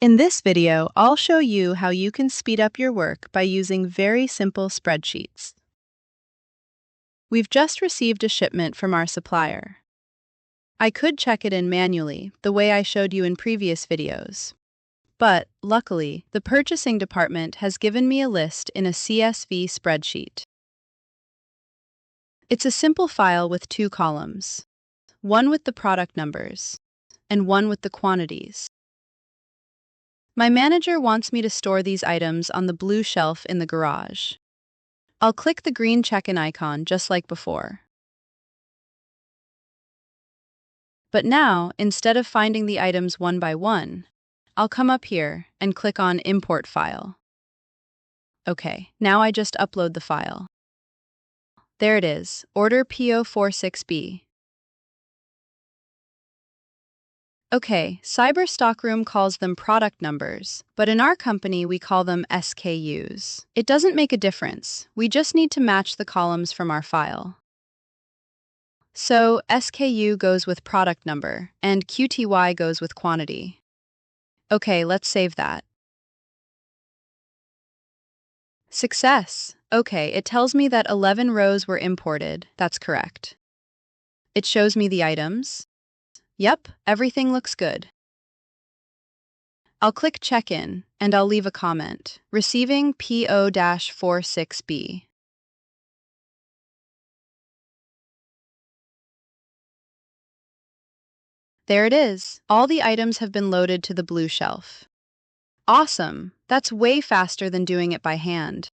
In this video, I'll show you how you can speed up your work by using very simple spreadsheets. We've just received a shipment from our supplier. I could check it in manually, the way I showed you in previous videos. But, luckily, the purchasing department has given me a list in a CSV spreadsheet. It's a simple file with two columns, one with the product numbers and one with the quantities. My manager wants me to store these items on the blue shelf in the garage. I'll click the green check-in icon just like before. But now, instead of finding the items one by one, I'll come up here and click on Import File. Okay, now I just upload the file. There it is, Order PO46B. Okay, CyberStockroom calls them product numbers, but in our company we call them SKUs. It doesn't make a difference, we just need to match the columns from our file. So SKU goes with product number, and QTY goes with quantity. Okay, let's save that. Success! Okay, it tells me that 11 rows were imported. That's correct. It shows me the items. Yep, everything looks good. I'll click Check-in, and I'll leave a comment. Receiving PO-46B. There it is. All the items have been loaded to the blue shelf. Awesome! That's way faster than doing it by hand.